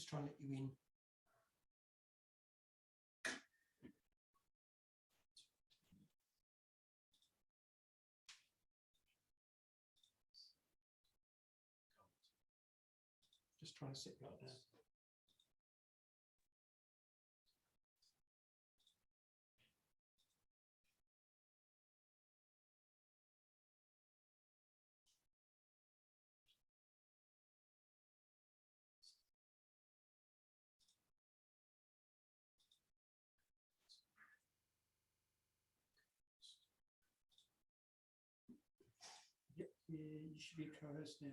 just trying to let you in. Just trying to set you up there. Yep, yeah, you should be a co-host now.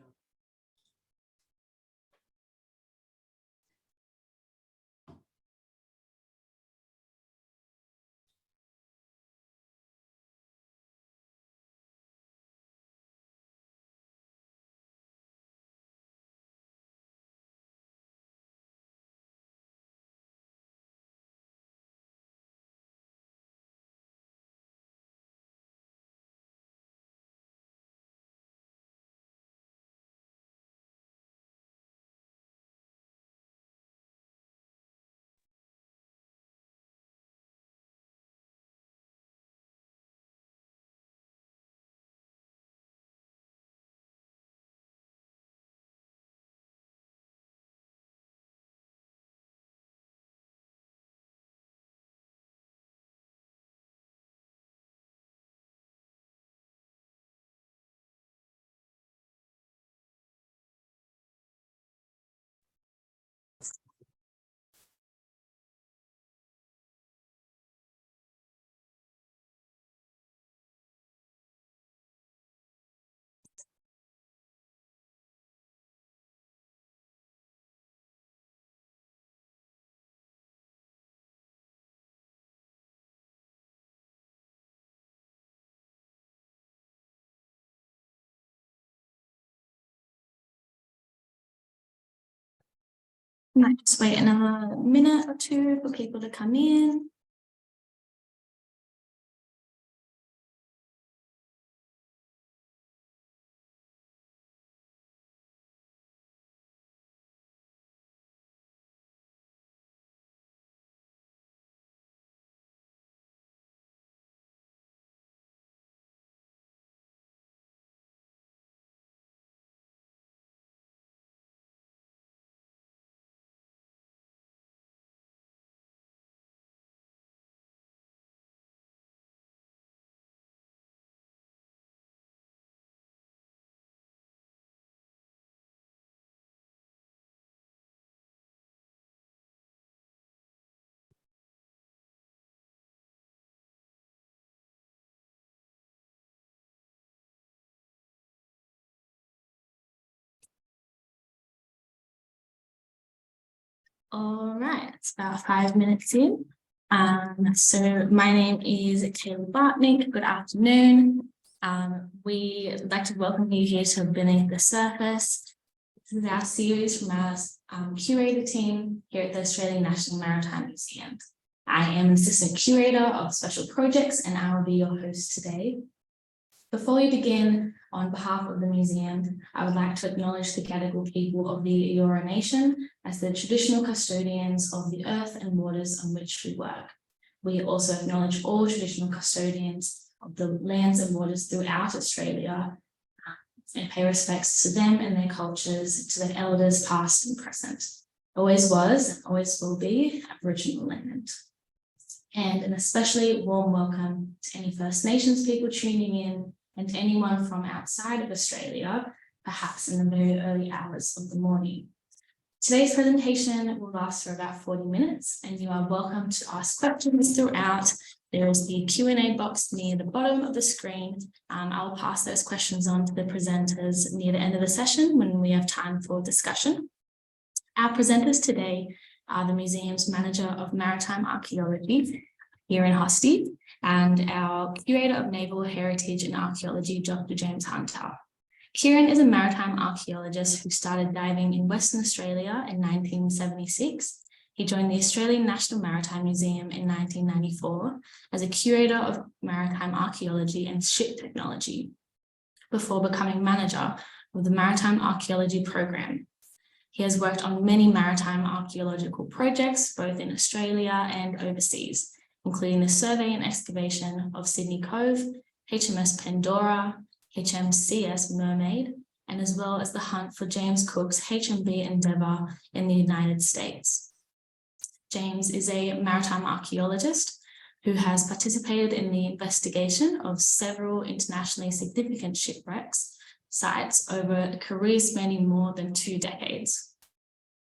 Might just wait another minute or two for people to come in. All right, it's about 5 minutes in. So my name is Kaylee Bartnick. Good afternoon. We'd like to welcome you here to Beneath the Surface. This is our series from our curator team here at the Australian National Maritime Museum. I am an assistant curator of special projects and I will be your host today. Before we begin, on behalf of the museum, I would like to acknowledge the Gadigal people of the Eora Nation as the traditional custodians of the earth and waters on which we work. We also acknowledge all traditional custodians of the lands and waters throughout Australia and pay respects to them and their cultures, to their elders past and present. Always was and always will be Aboriginal land. And an especially warm welcome to any First Nations people tuning in and to anyone from outside of Australia, perhaps in the very early hours of the morning. Today's presentation will last for about 40 minutes and you are welcome to ask questions throughout. There is the Q&A box near the bottom of the screen. I'll pass those questions on to the presenters near the end of the session when we have time for discussion. Our presenters today are the museum's Manager of Maritime Archaeology here in Hosty and our Curator of Naval Heritage and Archaeology, Dr. James Hunter. Kieran is a maritime archaeologist who started diving in Western Australia in 1976. He joined the Australian National Maritime Museum in 1994 as a Curator of Maritime Archaeology and Ship Technology before becoming Manager of the Maritime Archaeology Program. He has worked on many maritime archaeological projects, both in Australia and overseas, including the survey and excavation of Sydney Cove, HMS Pandora, HMCS Mermaid, and as well as the hunt for James Cook's HMB Endeavour in the United States. James is a maritime archaeologist who has participated in the investigation of several internationally significant shipwrecks sites over a career spanning more than 2 decades.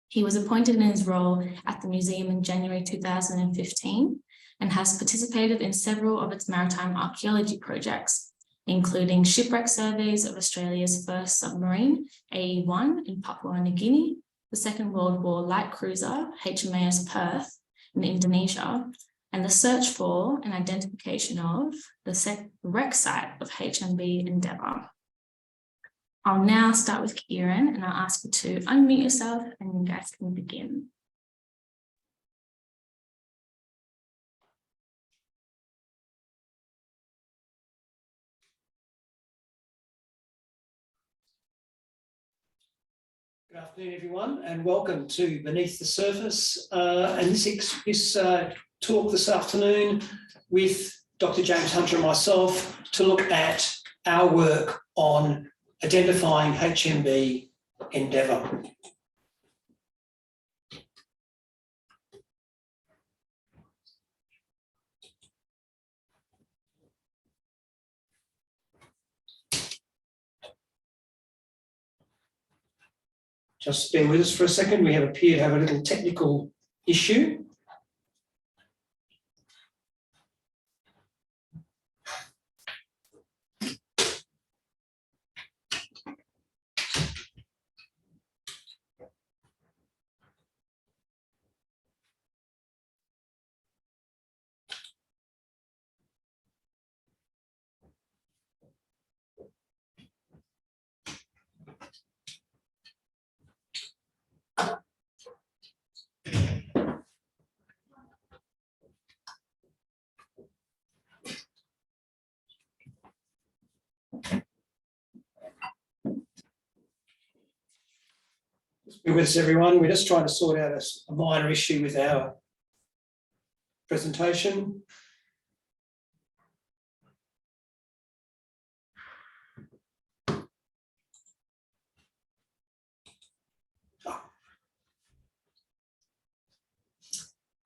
He was appointed in his role at the museum in January 2015 and has participated in several of its maritime archaeology projects, including shipwreck surveys of Australia's first submarine, AE-1 in Papua New Guinea, the Second World War light cruiser, HMAS Perth in Indonesia, and the search for and identification of the wreck site of HMB Endeavour. I'll now start with Kieran and I'll ask you to unmute yourself and you guys can begin. Good afternoon, everyone, and welcome to Beneath the Surface. And this talk this afternoon with Dr. James Hunter and myself to look at our work on identifying HMB Endeavour. Just bear with us for a second. We appear to have a little technical issue. Just be with us, everyone. We're just trying to sort out a minor issue with our presentation.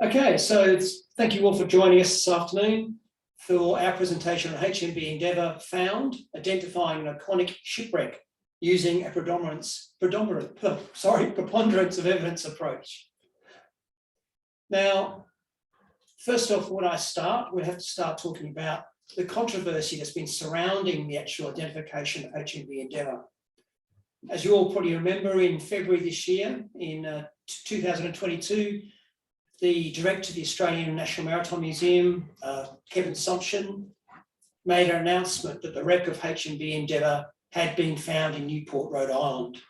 Okay, so thank you all for joining us this afternoon for our presentation on HMB Endeavour found, identifying an iconic shipwreck using a preponderance of evidence approach. Now, first off, when I start, we have to start talking about the controversy that's been surrounding the actual identification of HMB Endeavour. As you all probably remember, in February this year, in 2022, the director of the Australian National Maritime Museum, Kevin Sumption, made an announcement that the wreck of HMB Endeavour had been found in Newport, Rhode Island.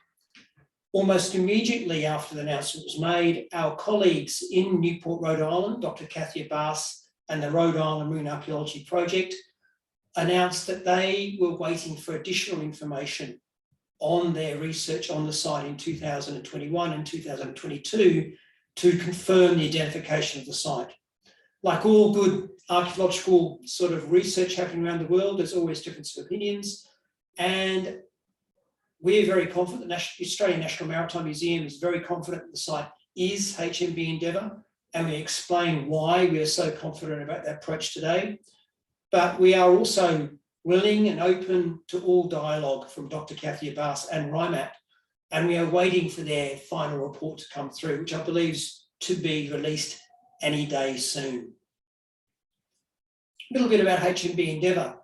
Almost immediately after the announcement was made, our colleagues in Newport, Rhode Island, Dr. Kathia Bass and the Rhode Island Marine Archaeology Project, announced that they were waiting for additional information on their research on the site in 2021 and 2022 to confirm the identification of the site. Like all good archaeological sort of research happening around the world, there's always difference of opinions. And we're very confident, the Australian National Maritime Museum is very confident that the site is HMB Endeavour, and we explain why we are so confident about that approach today. But we are also willing and open to all dialogue from Dr. Kathia Bass and RIMAT, and we are waiting for their final report to come through, which I believe is to be released any day soon. A little bit about HMB Endeavour.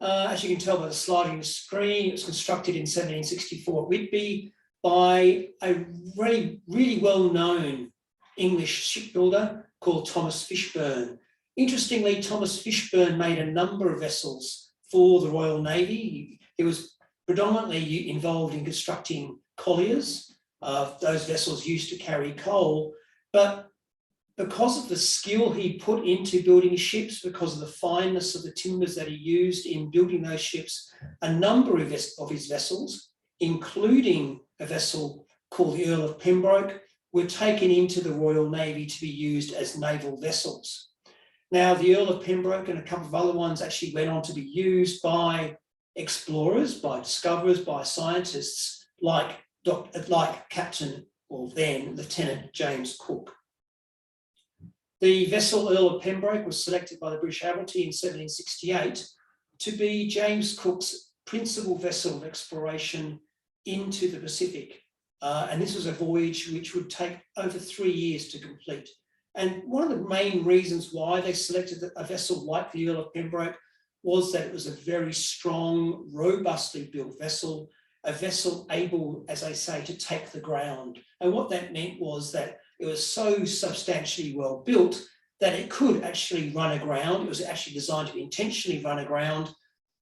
As you can tell by the slide on the screen, it was constructed in 1764 at Whitby by a really well-known English shipbuilder called Thomas Fishburn. Interestingly, Thomas Fishburn made a number of vessels for the Royal Navy. He was predominantly involved in constructing colliers, those vessels used to carry coal, but because of the skill he put into building ships, because of the fineness of the timbers that he used in building those ships, a number of his vessels, including a vessel called the Earl of Pembroke, were taken into the Royal Navy to be used as naval vessels. Now, the Earl of Pembroke and a couple of other ones actually went on to be used by explorers, by discoverers, by scientists like Captain, or then Lieutenant James Cook. The vessel Earl of Pembroke was selected by the British Admiralty in 1768 to be James Cook's principal vessel of exploration into the Pacific. And this was a voyage which would take over 3 years to complete. And one of the main reasons why they selected a vessel like the Earl of Pembroke was that it was a very strong, robustly built vessel, a vessel able, as I say, to take the ground. And what that meant was that it was so substantially well built that it could actually run aground. It was actually designed to be intentionally run aground,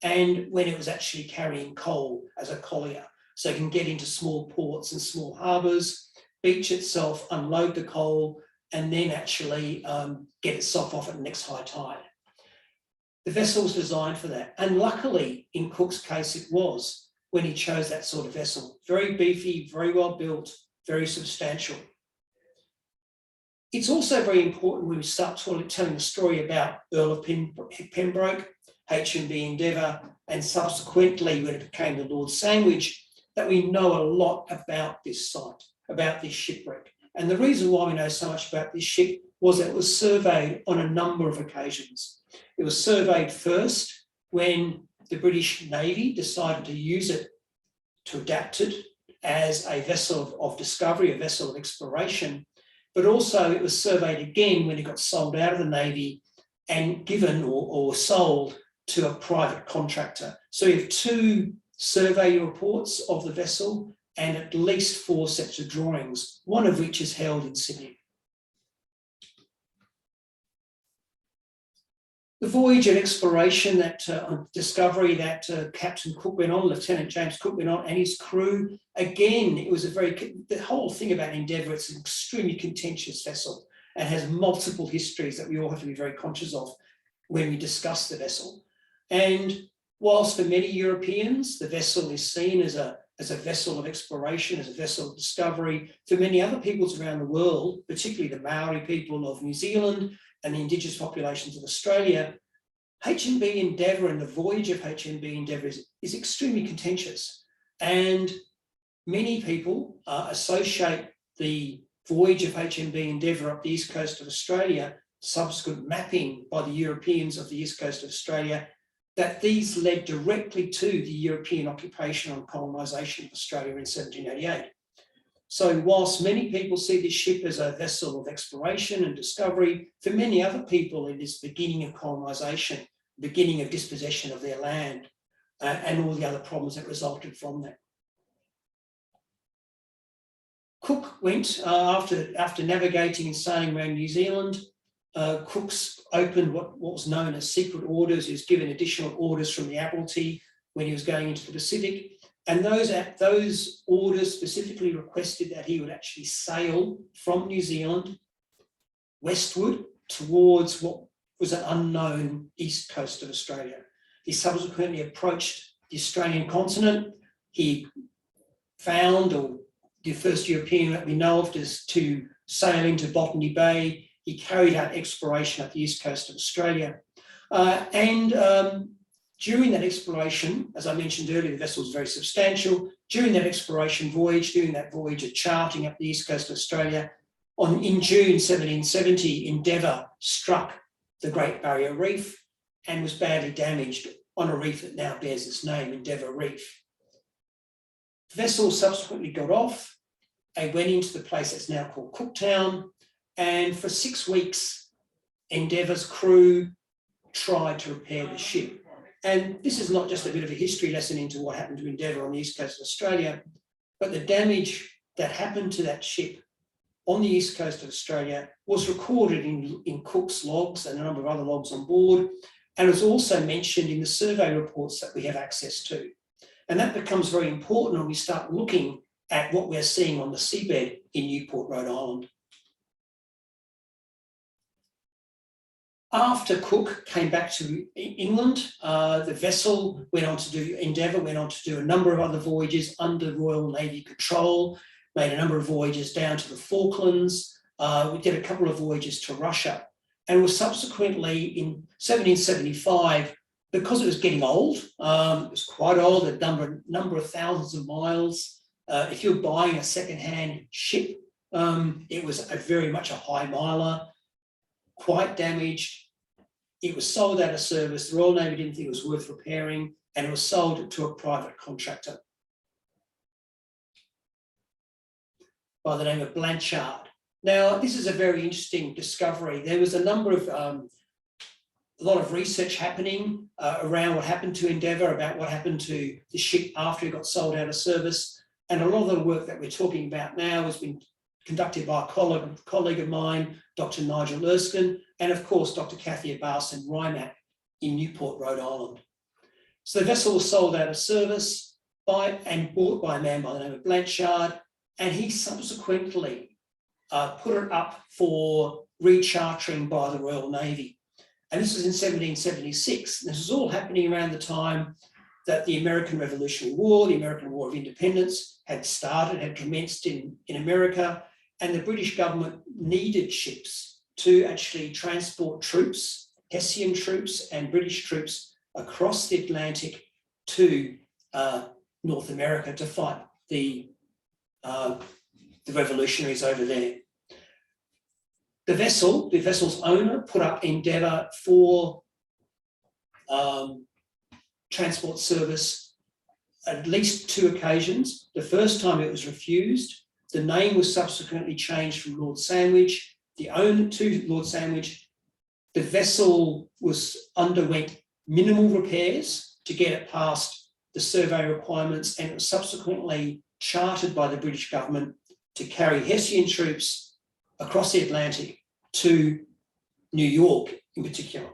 and when it was actually carrying coal as a collier. So it can get into small ports and small harbours, beach itself, unload the coal, and then actually get itself off at the next high tide. The vessel was designed for that. And luckily, in Cook's case, it was, when he chose that sort of vessel. Very beefy, very well built, very substantial. It's also very important when we start telling the story about Earl of Pembroke, HMB Endeavour, and subsequently when it became the Lord Sandwich, that we know a lot about this site, about this shipwreck. And the reason why we know so much about this ship was that it was surveyed on a number of occasions. It was surveyed first when the British Navy decided to use it, to adapt it as a vessel of discovery, a vessel of exploration, but also it was surveyed again when it got sold out of the Navy and given or sold to a private contractor. So we have 2 survey reports of the vessel and at least 4 sets of drawings, one of which is held in Sydney. The voyage of exploration, that discovery that Captain Cook went on, Lieutenant James Cook went on, and his crew, again, it was the whole thing about Endeavour, it's an extremely contentious vessel and has multiple histories that we all have to be very conscious of when we discuss the vessel. And whilst for many Europeans, the vessel is seen as a vessel of exploration, as a vessel of discovery, for many other peoples around the world, particularly the Maori people of New Zealand and the indigenous populations of Australia, HMB Endeavour and the voyage of HMB Endeavour is extremely contentious. And many people associate the voyage of HMB Endeavour up the east coast of Australia, subsequent mapping by the Europeans of the east coast of Australia, that these led directly to the European occupation and colonisation of Australia in 1788. So whilst many people see this ship as a vessel of exploration and discovery, for many other people it is the beginning of colonisation, beginning of dispossession of their land, and all the other problems that resulted from that. Cook went, after navigating and sailing around New Zealand, Cook's opened what was known as secret orders. He was given additional orders from the Admiralty when he was going into the Pacific. And those orders specifically requested that he would actually sail from New Zealand westward towards what was an unknown east coast of Australia. He subsequently approached the Australian continent. He found, or the first European that we know of, to sail into Botany Bay. He carried out exploration at the east coast of Australia. During that exploration, as I mentioned earlier, the vessel was very substantial. During that exploration voyage, during that voyage of charting up the east coast of Australia, in June 1770, Endeavour struck the Great Barrier Reef and was badly damaged on a reef that now bears its name, Endeavour Reef. The vessel subsequently got off and went into the place that's now called Cooktown, and for 6 weeks, Endeavour's crew tried to repair the ship. And this is not just a bit of a history lesson into what happened to Endeavour on the east coast of Australia, but the damage that happened to that ship on the east coast of Australia was recorded in Cook's logs and a number of other logs on board, and was also mentioned in the survey reports that we have access to. And that becomes very important when we start looking at what we're seeing on the seabed in Newport, Rhode Island. After Cook came back to England, the vessel Endeavour went on to do a number of other voyages under Royal Navy control, made a number of voyages down to the Falklands. We did a couple of voyages to Russia, and was subsequently in 1775, because it was getting old, it was quite old, a number of thousands of miles. If you're buying a second-hand ship, it was very much a high miler, quite damaged. It was sold out of service. The Royal Navy didn't think it was worth repairing, and it was sold to a private contractor by the name of Blanchard. Now, this is a very interesting discovery. There was a number of, a lot of research happening around what happened to Endeavour, about what happened to the ship after it got sold out of service. And a lot of the work that we're talking about now has been conducted by a colleague of mine, Dr. Nigel Erskine, and of course, Dr. Kathy Abbas and Rymac in Newport, Rhode Island. So the vessel was sold out of service and bought by a man by the name of Blanchard, and he subsequently put it up for rechartering by the Royal Navy. And this was in 1776. This was all happening around the time that the American Revolutionary War, the American War of Independence, had started, had commenced in America, and the British government needed ships to actually transport troops, Hessian troops and British troops across the Atlantic to North America to fight the revolutionaries over there. The vessel's owner put up Endeavour for transport service at least 2 occasions. The first time it was refused. The name was subsequently changed from Lord Sandwich, the owner to Lord Sandwich. The vessel underwent minimal repairs to get it past the survey requirements, and it was subsequently chartered by the British government to carry Hessian troops across the Atlantic to New York in particular.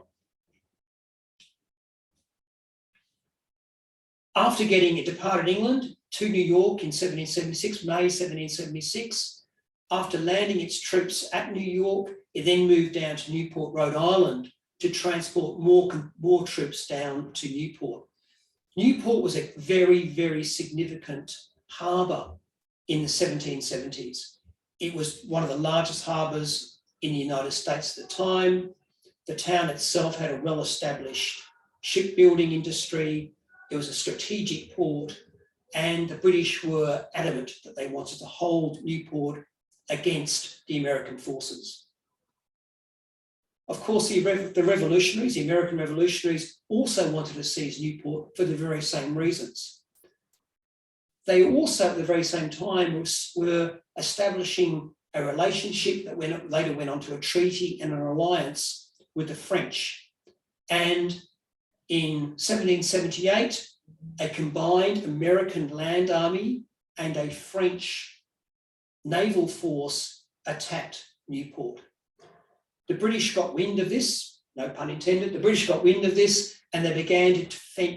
After it departed England to New York in 1776, May 1776, after landing its troops at New York, it then moved down to Newport, Rhode Island to transport more troops down to Newport. Newport was a very, very significant harbour in the 1770s. It was one of the largest harbours in the United States at the time. The town itself had a well-established shipbuilding industry. It was a strategic port, and the British were adamant that they wanted to hold Newport against the American forces. Of course, the revolutionaries, the American revolutionaries, also wanted to seize Newport for the very same reasons. They also, at the very same time, were establishing a relationship that later went on to a treaty and an alliance with the French. And in 1778, a combined American land army and a French naval force attacked Newport. The British got wind of this, no pun intended, the British got wind of this, and they began to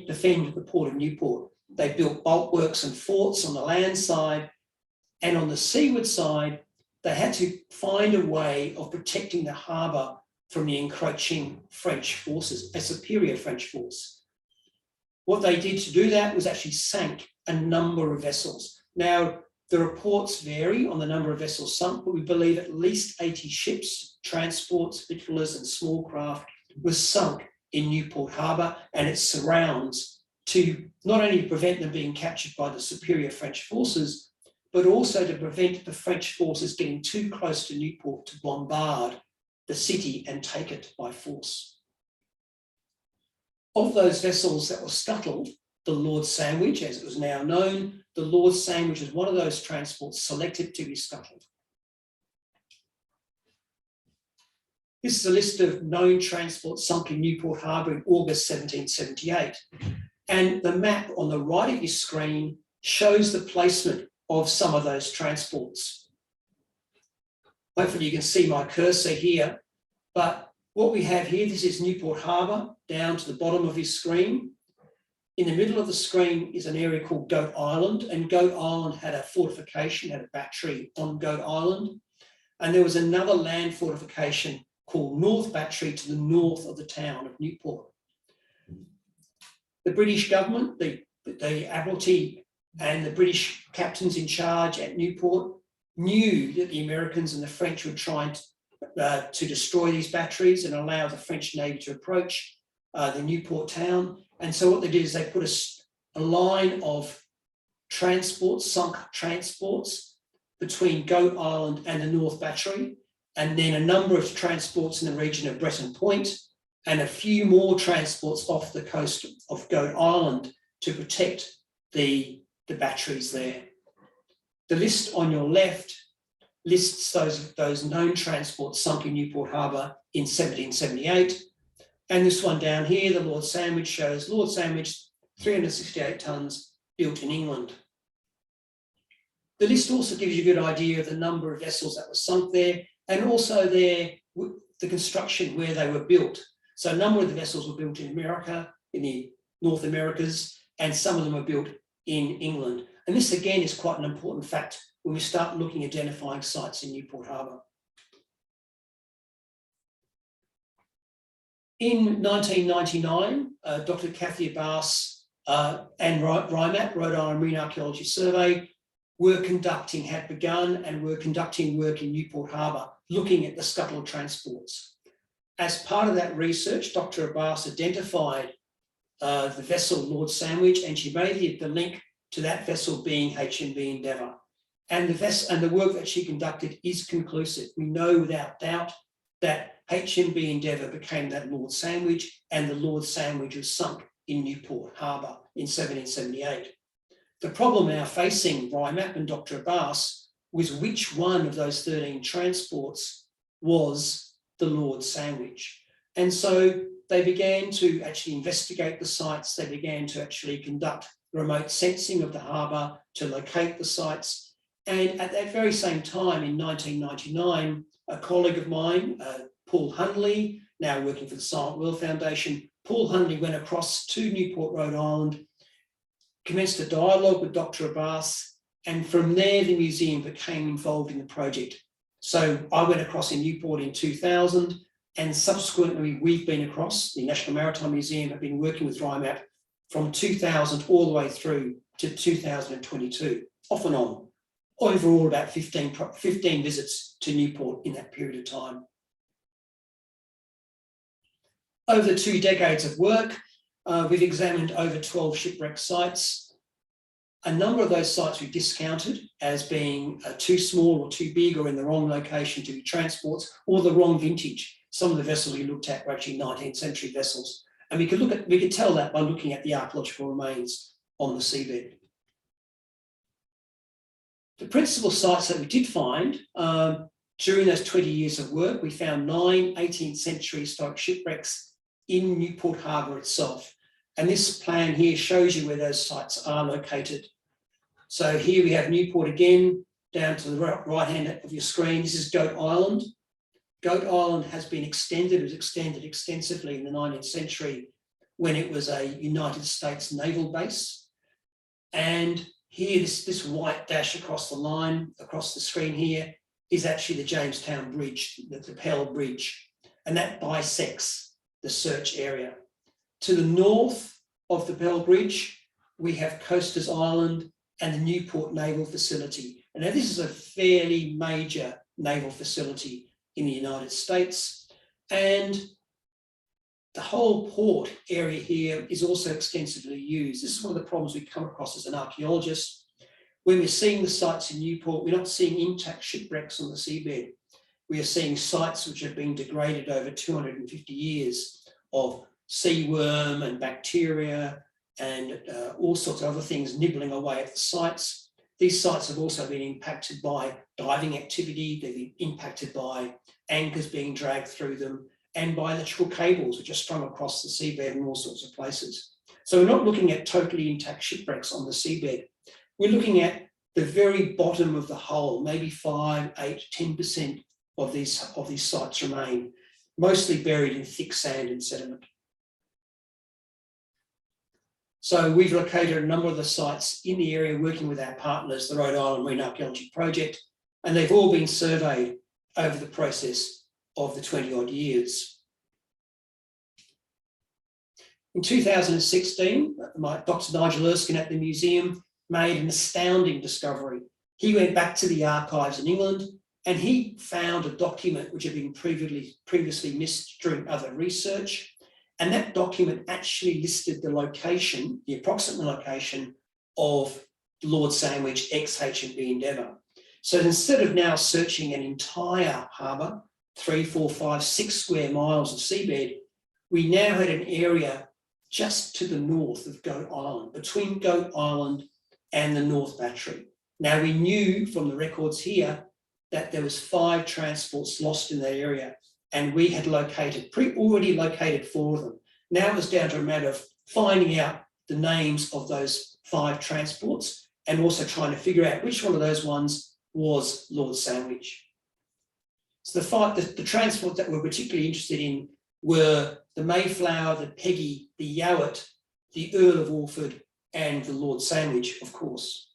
defend the port of Newport. They built bulwarks and forts on the land side, and on the seaward side, they had to find a way of protecting the harbour from the encroaching French forces, a superior French force. What they did to do that was actually sank a number of vessels. Now, the reports vary on the number of vessels sunk, but we believe at least 80 ships, transports, victuallers and small craft were sunk in Newport Harbour and its surrounds to not only prevent them being captured by the superior French forces, but also to prevent the French forces getting too close to Newport to bombard the city and take it by force. Of those vessels that were scuttled, the Lord Sandwich, as it was now known, the Lord Sandwich was one of those transports selected to be scuttled. This is a list of known transports sunk in Newport Harbour in August 1778. And the map on the right of your screen shows the placement of some of those transports. Hopefully you can see my cursor here, but what we have here, this is Newport Harbour down to the bottom of your screen. In the middle of the screen is an area called Goat Island, and Goat Island had a fortification, had a battery on Goat Island. And there was another land fortification called North Battery to the north of the town of Newport. The British government, the Admiralty and the British captains in charge at Newport knew that the Americans and the French were trying to destroy these batteries and allow the French Navy to approach the Newport town. And so what they did is they put a line of transports, sunk transports, between Goat Island and the North Battery, and then a number of transports in the region of Breton Point, and a few more transports off the coast of Goat Island to protect the batteries there. The list on your left lists those known transports sunk in Newport Harbour in 1778. And this one down here, the Lord Sandwich, shows Lord Sandwich, 368 tonnes, built in England. The list also gives you a good idea of the number of vessels that were sunk there, and also the construction where they were built. So a number of the vessels were built in America, in the North Americas, and some of them were built in England. And this again is quite an important fact when we start looking at identifying sites in Newport Harbour. In 1999, Dr. Cathy Abbas and RIMAP, Rhode Island Marine Archaeology Survey, had begun and were conducting work in Newport Harbour, looking at the scuttle transports. As part of that research, Dr. Abbas identified the vessel Lord Sandwich, and she made the link to that vessel being HMB Endeavour. And the work that she conducted is conclusive. We know without doubt that HMB Endeavour became that Lord Sandwich, and the Lord Sandwich was sunk in Newport Harbour in 1778. The problem now facing RIMAP and Dr. Abbas was which one of those 13 transports was the Lord Sandwich. And so they began to actually investigate the sites. They began to actually conduct remote sensing of the harbour to locate the sites. And at that very same time in 1999, a colleague of mine, Paul Hundley, now working for the Silent World Foundation, Paul Hundley went across to Newport, Rhode Island, commenced a dialogue with Dr. Abbas, and from there the museum became involved in the project. So I went across in Newport in 2000, and subsequently we've been across, the National Maritime Museum have been working with RIMAP from 2000 all the way through to 2022, off and on. Overall about 15 visits to Newport in that period of time. Over the 2 decades of work, we've examined over 12 shipwreck sites. A number of those sites we've discounted as being too small or too big or in the wrong location to be transports, or the wrong vintage. Some of the vessels we looked at were actually 19th century vessels. And we could tell that by looking at the archaeological remains on the seabed. The principal sites that we did find during those 20 years of work, we found 9 18th century historic shipwrecks in Newport Harbour itself. And this plan here shows you where those sites are located. So here we have Newport again, down to the right hand of your screen. This is Goat Island. Goat Island has been extended, it was extended extensively in the 19th century when it was a United States naval base. And here, this white dash across the line, across the screen here, is actually the Jamestown Bridge, the Pell Bridge, and that bisects the search area. To the north of the Pell Bridge, we have Coasters Island and the Newport Naval Facility. And now this is a fairly major naval facility in the United States. And the whole port area here is also extensively used. This is one of the problems we come across as an archaeologist. When we're seeing the sites in Newport, we're not seeing intact shipwrecks on the seabed. We are seeing sites which have been degraded over 250 years of seaworm and bacteria and all sorts of other things nibbling away at the sites. These sites have also been impacted by diving activity. They've been impacted by anchors being dragged through them and by electrical cables which are strung across the seabed in all sorts of places. So we're not looking at totally intact shipwrecks on the seabed. We're looking at the very bottom of the hull, maybe 5, 8, 10% of these sites remain, mostly buried in thick sand and sediment. So we've located a number of the sites in the area working with our partners, the Rhode Island Marine Archaeology Project, and they've all been surveyed over the process of the 20-odd years. In 2016, Dr. Nigel Erskine at the museum made an astounding discovery. He went back to the archives in England and he found a document which had been previously missed during other research. And that document actually listed the location, the approximate location of Lord Sandwich ex-HMB Endeavour. So instead of now searching an entire harbour, 3, 4, 5, 6 square miles of seabed, we now had an area just to the north of Goat Island, between Goat Island and the North Battery. Now we knew from the records here that there was 5 transports lost in that area, and we had already located 4 of them. Now it was down to a matter of finding out the names of those 5 transports and also trying to figure out which one of those ones was Lord Sandwich. So the transports that we're particularly interested in were the Mayflower, the Peggy, the Yowitt, the Earl of Orford, and the Lord Sandwich, of course.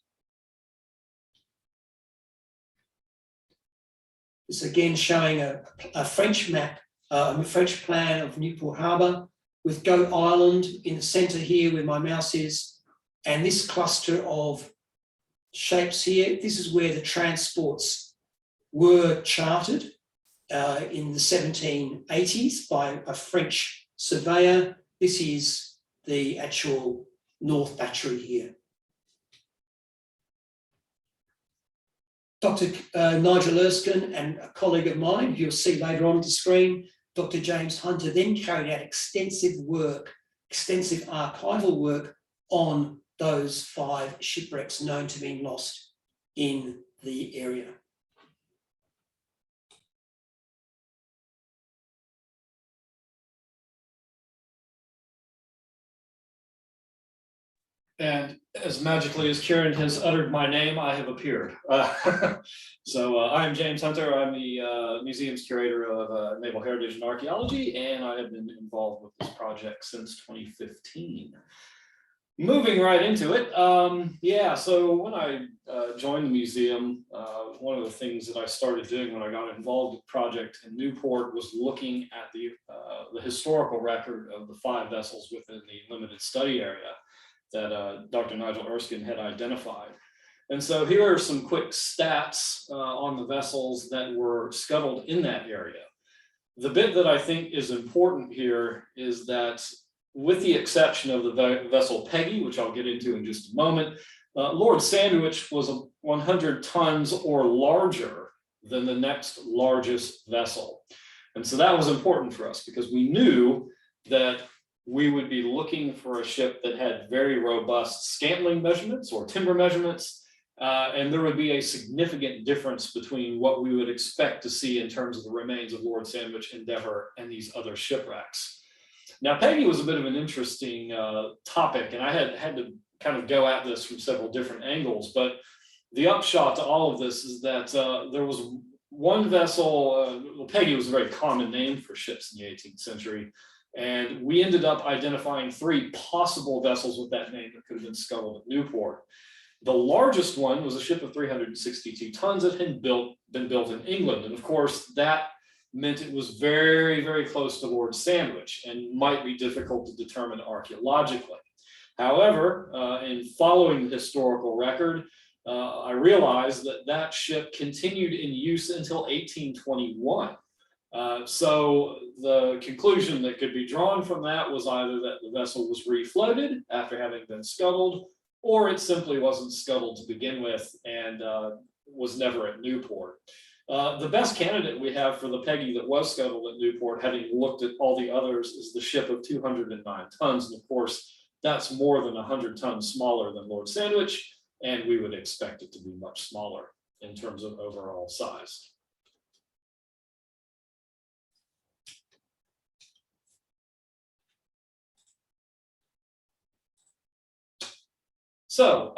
This again showing a French map, a French plan of Newport Harbour with Goat Island in the centre here where my mouse is, and this cluster of shapes here. This is where the transports were chartered in the 1780s by a French surveyor. This is the actual North Battery here. Dr. Nigel Erskine and a colleague of mine, who you'll see later on the screen, Dr. James Hunter, then carried out extensive archival work on those 5 shipwrecks known to be lost in the area. And as magically as Kieran has uttered my name, I have appeared. So I'm James Hunter. I'm the museum's curator of Naval Heritage and Archaeology, and I have been involved with this project since 2015. Moving right into it, yeah, so when I joined the museum, one of the things that I started doing when I got involved with the project in Newport was looking at the historical record of the 5 vessels within the limited study area that Dr. Nigel Erskine had identified. And so here are some quick stats on the vessels that were scuttled in that area. The bit that I think is important here is that, with the exception of the vessel Peggy, which I'll get into in just a moment, Lord Sandwich was 100 tons or larger than the next largest vessel. And so that was important for us because we knew that we would be looking for a ship that had very robust scantling measurements or timber measurements, and there would be a significant difference between what we would expect to see in terms of the remains of Lord Sandwich, Endeavour, and these other shipwrecks. Now, Peggy was a bit of an interesting topic, and I had to kind of go at this from several different angles, but the upshot to all of this is that there was one vessel, well, Peggy was a very common name for ships in the 18th century, and we ended up identifying 3 possible vessels with that name that could have been scuttled at Newport. The largest one was a ship of 362 tons that had been built in England, and of course that meant it was very, very close to Lord Sandwich and might be difficult to determine archaeologically. However, in following the historical record, I realized that that ship continued in use until 1821. So the conclusion that could be drawn from that was either that the vessel was refloated after having been scuttled, or it simply wasn't scuttled to begin with and was never at Newport. The best candidate we have for the Peggy that was scuttled at Newport, having looked at all the others, is the ship of 209 tons. And of course, that's more than 100 tons smaller than Lord Sandwich, and we would expect it to be much smaller in terms of overall size. So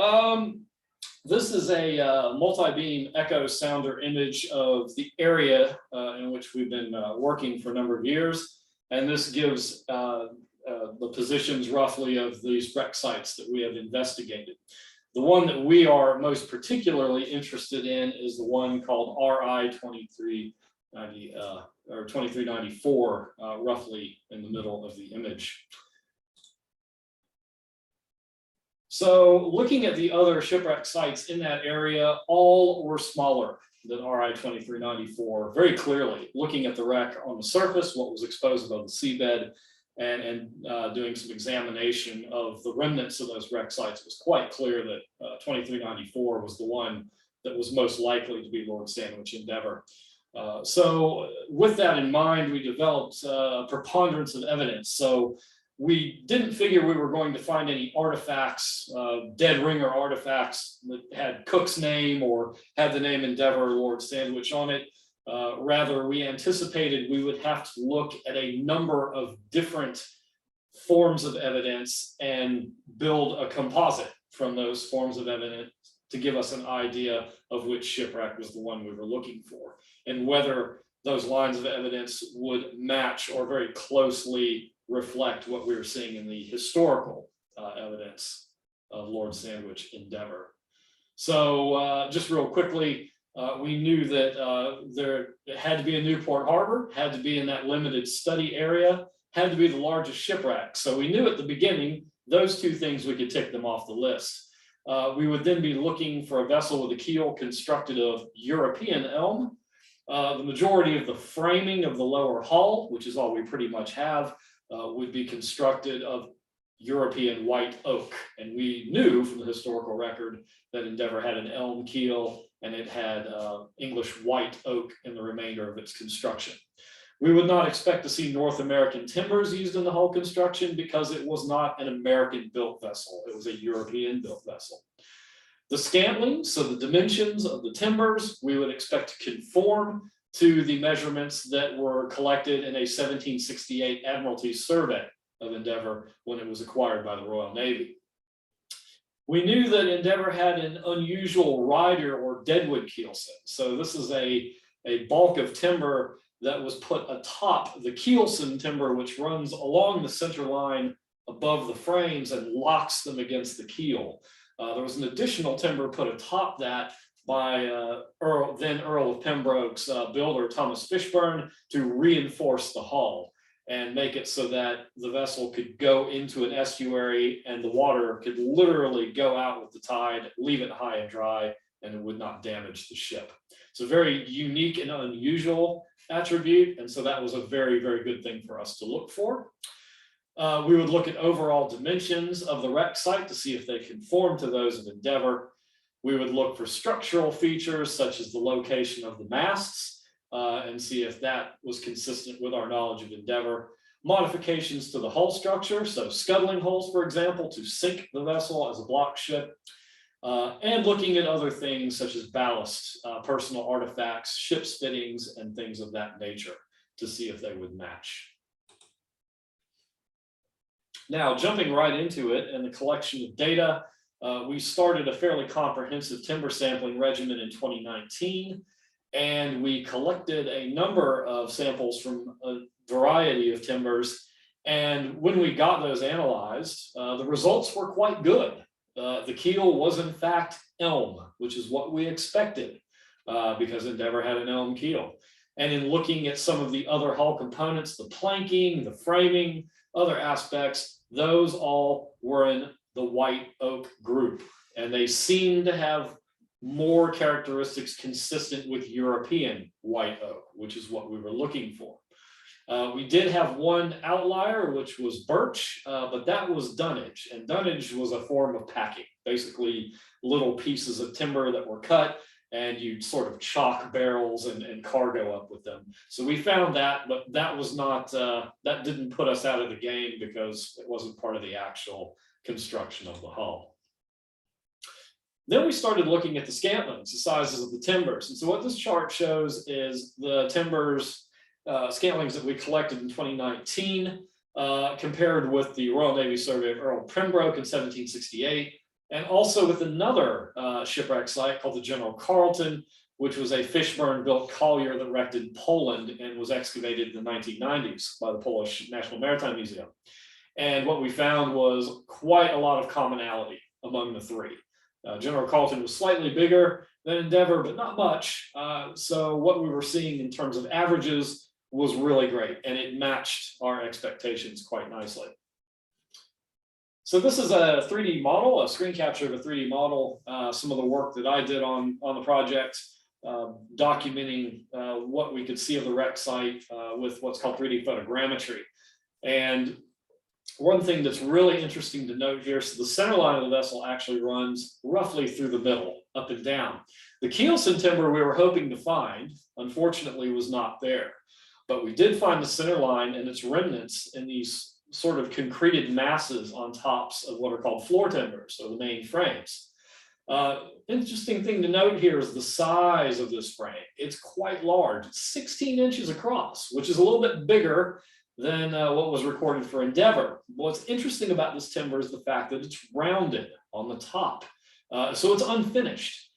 this is a multi-beam echo sounder image of the area in which we've been working for a number of years. And this gives the positions roughly of these wreck sites that we have investigated. The one that we are most particularly interested in is the one called RI 2390 or 2394, roughly in the middle of the image. So looking at the other shipwreck sites in that area, all were smaller than RI 2394, very clearly looking at the wreck on the surface, what was exposed above the seabed, and doing some examination of the remnants of those wreck sites. It was quite clear that 2394 was the one that was most likely to be Lord Sandwich Endeavour. So with that in mind, we developed a preponderance of evidence. So we didn't figure we were going to find any artifacts, dead ringer artifacts that had Cook's name or had the name Endeavour or Lord Sandwich on it. Rather, we anticipated we would have to look at a number of different forms of evidence and build a composite from those forms of evidence to give us an idea of which shipwreck was the one we were looking for, and whether those lines of evidence would match or very closely reflect what we were seeing in the historical evidence of Lord Sandwich Endeavour. So just real quickly, we knew that there had to be a Newport Harbor, had to be in that limited study area, had to be the largest shipwreck. So we knew at the beginning, those two things, we could tick them off the list. We would then be looking for a vessel with a keel constructed of European elm. The majority of the framing of the lower hull, which is all we pretty much have, would be constructed of European white oak. And we knew from the historical record that Endeavour had an elm keel and it had English white oak in the remainder of its construction. We would not expect to see North American timbers used in the hull construction because it was not an American built vessel. It was a European built vessel. The scantlings, so the dimensions of the timbers, we would expect to conform to the measurements that were collected in a 1768 Admiralty survey of Endeavour when it was acquired by the Royal Navy. We knew that Endeavour had an unusual rider or deadwood keelson. So this is a bulk of timber that was put atop the keelson timber, which runs along the center line above the frames and locks them against the keel. There was an additional timber put atop that by then Earl of Pembroke's builder, Thomas Fishburne, to reinforce the hull and make it so that the vessel could go into an estuary and the water could literally go out with the tide, leave it high and dry, and it would not damage the ship. It's a very unique and unusual attribute, and so that was a very, very good thing for us to look for. We would look at overall dimensions of the wreck site to see if they conform to those of Endeavour. We would look for structural features such as the location of the masts and see if that was consistent with our knowledge of Endeavour. Modifications to the hull structure, so scuttling holes, for example, to sink the vessel as a block ship. And looking at other things such as ballast, personal artifacts, ship's fittings, and things of that nature to see if they would match. Now, jumping right into it and the collection of data, we started a fairly comprehensive timber sampling regimen in 2019, and we collected a number of samples from a variety of timbers. And when we got those analyzed, the results were quite good. The keel was in fact elm, which is what we expected because Endeavour had an elm keel. And in looking at some of the other hull components, the planking, the framing, other aspects, those all were in the white oak group. And they seem to have more characteristics consistent with European white oak, which is what we were looking for. We did have one outlier, which was birch, but that was dunnage. And dunnage was a form of packing, basically little pieces of timber that were cut and you'd sort of chalk barrels and cargo up with them. So we found that, but that was not, that didn't put us out of the game because it wasn't part of the actual construction of the hull. Then we started looking at the scantlings, the sizes of the timbers. And so what this chart shows is the timbers, scantlings that we collected in 2019 compared with the Royal Navy survey of Earl Pembroke in 1768, and also with another shipwreck site called the General Carleton, which was a Fishburne built collier that wrecked in Poland and was excavated in the 1990s by the Polish National Maritime Museum. And what we found was quite a lot of commonality among the three. General Carleton was slightly bigger than Endeavour, but not much. So what we were seeing in terms of averages was really great, and it matched our expectations quite nicely. So this is a 3D model, a screen capture of a 3D model, some of the work that I did on the project, documenting what we could see of the wreck site with what's called 3D photogrammetry. And one thing that's really interesting to note here, so the center line of the vessel actually runs roughly through the middle, up and down. The keelson timber we were hoping to find, unfortunately, was not there. But we did find the center line and its remnants in these sort of concreted masses on tops of what are called floor timbers, so the main frames. Interesting thing to note here is the size of this frame. It's quite large, 16 inches across, which is a little bit bigger than what was recorded for Endeavour. What's interesting about this timber is the fact that it's rounded on the top, so it's unfinished.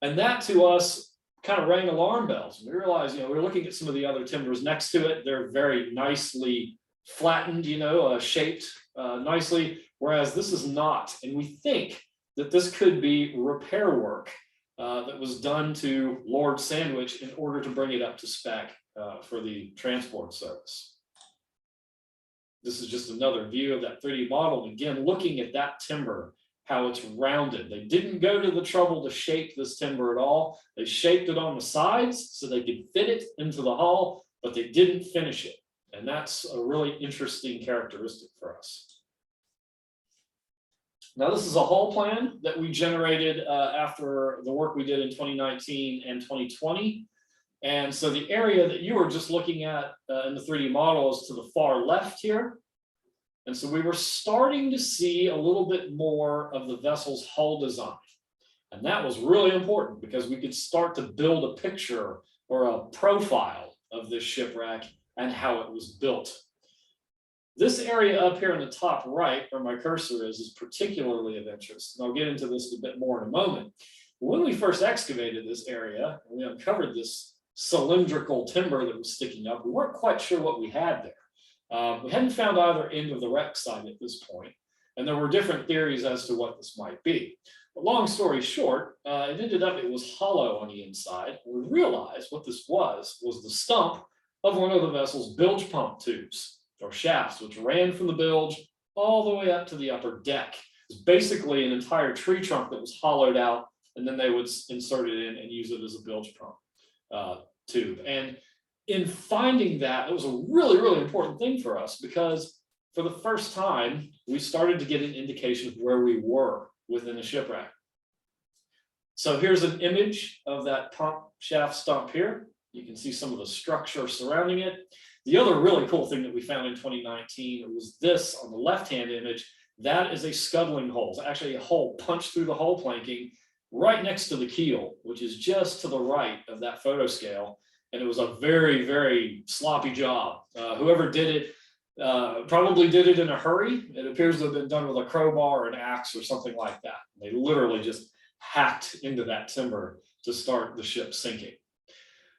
And that to us kind of rang alarm bells. We realized, we're looking at some of the other timbers next to it. They're very nicely flattened, shaped nicely, whereas this is not. And we think that this could be repair work that was done to Lord Sandwich in order to bring it up to spec for the transport service. This is just another view of that 3D model. And again, looking at that timber, how it's rounded. They didn't go to the trouble to shape this timber at all. They shaped it on the sides so they could fit it into the hull, but they didn't finish it. And that's a really interesting characteristic for us. Now, this is a hull plan that we generated after the work we did in 2019 and 2020. And so the area that you were just looking at in the 3D model is to the far left here. And so we were starting to see a little bit more of the vessel's hull design. And that was really important because we could start to build a picture or a profile of this shipwreck and how it was built. This area up here in the top right, where my cursor is particularly of interest. And I'll get into this a bit more in a moment. When we first excavated this area, and we uncovered this cylindrical timber that was sticking up, we weren't quite sure what we had there. We hadn't found either end of the wreck site at this point, and there were different theories as to what this might be. But long story short, it ended up it was hollow on the inside. We realized what this was the stump of one of the vessel's bilge pump tubes or shafts, which ran from the bilge all the way up to the upper deck. It was basically an entire tree trunk that was hollowed out, and then they would insert it in and use it as a bilge pump tube. And in finding that, it was a really, really important thing for us because for the first time, we started to get an indication of where we were within the shipwreck. So here's an image of that pump shaft stump here. You can see some of the structure surrounding it. The other really cool thing that we found in 2019 was this on the left-hand image. That is a scuttling hole. It's actually a hole punched through the hull planking right next to the keel, which is just to the right of that photo scale. And it was a very, very sloppy job. Whoever did it probably did it in a hurry. It appears to have been done with a crowbar or an axe or something like that. They literally just hacked into that timber to start the ship sinking.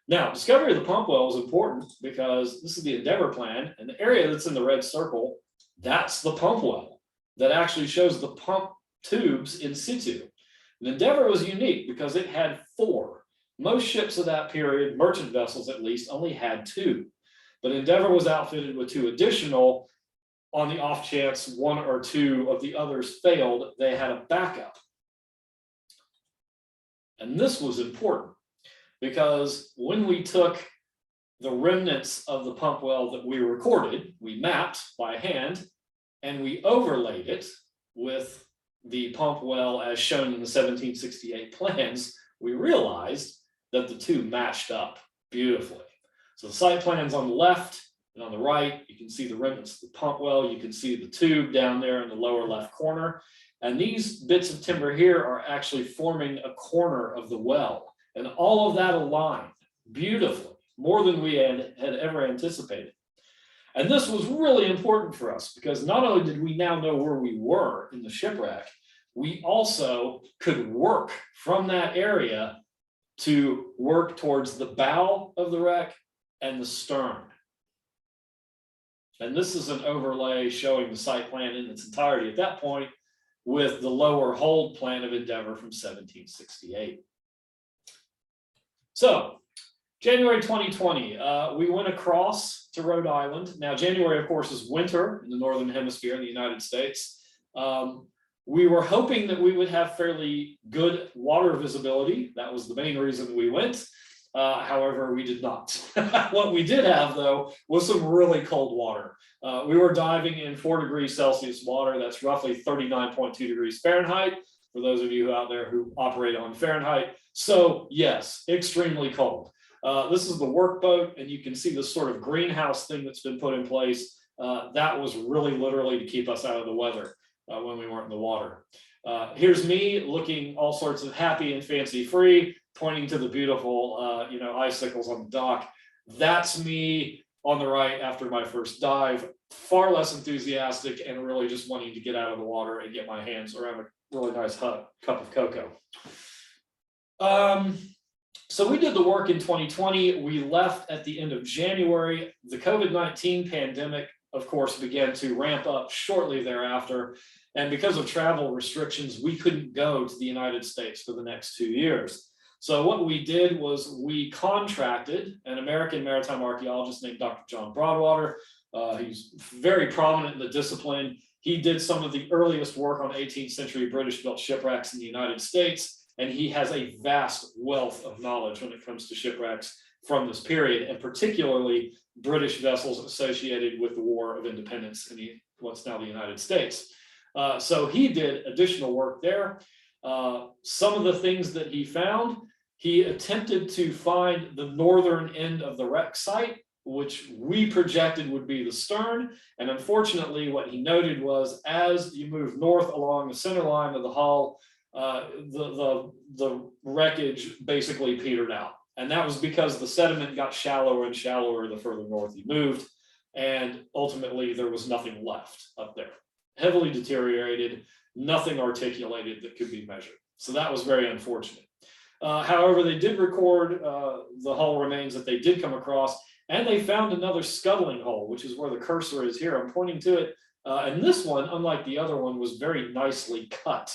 Now, discovery of the pump well is important because this is the Endeavour plan, and the area that's in the red circle, that's the pump well that actually shows the pump tubes in situ. And Endeavour was unique because it had 4. Most ships of that period, merchant vessels at least, only had 2. But Endeavour was outfitted with 2 additional. On the off chance 1 or 2 of the others failed, they had a backup. And this was important because when we took the remnants of the pump well that we recorded, we mapped by hand, and we overlaid it with the pump well as shown in the 1768 plans, we realized that the 2 matched up beautifully. So the site plan's on the left, and on the right, you can see the remnants of the pump well. You can see the tube down there in the lower left corner. And these bits of timber here are actually forming a corner of the well. And all of that aligned beautifully, more than we had ever anticipated. And this was really important for us because not only did we now know where we were in the shipwreck, we also could work from that area to work towards the bow of the wreck and the stern. And this is an overlay showing the site plan in its entirety at that point with the lower hold plan of Endeavour from 1768. So January 2020, we went across to Rhode Island. Now, January, of course, is winter in the Northern Hemisphere in the United States. We were hoping that we would have fairly good water visibility. That was the main reason we went. However, we did not. What we did have, though, was some really cold water. We were diving in 4 degrees Celsius water. That's roughly 39.2 degrees Fahrenheit, for those of you out there who operate on Fahrenheit. So yes, extremely cold. This is the workboat, and you can see this sort of greenhouse thing that's been put in place. That was really literally to keep us out of the weather when we weren't in the water. Here's me looking all sorts of happy and fancy free, pointing to the beautiful, icicles on the dock. That's me on the right after my first dive, far less enthusiastic and really just wanting to get out of the water and get my hands around a really nice cup of cocoa. So we did the work in 2020. We left at the end of January. The COVID-19 pandemic, of course, began to ramp up shortly thereafter. And because of travel restrictions, we couldn't go to the United States for the next 2 years. So what we did was we contracted an American maritime archaeologist named Dr. John Broadwater. He's very prominent in the discipline. He did some of the earliest work on 18th century British built shipwrecks in the United States. And he has a vast wealth of knowledge when it comes to shipwrecks from this period, and particularly British vessels associated with the War of Independence in what's now the United States. So he did additional work there. Some of the things that he found, he attempted to find the northern end of the wreck site, which we projected would be the stern. And unfortunately, what he noted was as you move north along the center line of the hull, the wreckage basically petered out. And that was because the sediment got shallower and shallower the further north you moved. And ultimately, there was nothing left up there. Heavily deteriorated, nothing articulated that could be measured. So that was very unfortunate. However, they did record the hull remains that they did come across, and they found another scuttling hole, which is where the cursor is here. I'm pointing to it. And this one, unlike the other one, was very nicely cut.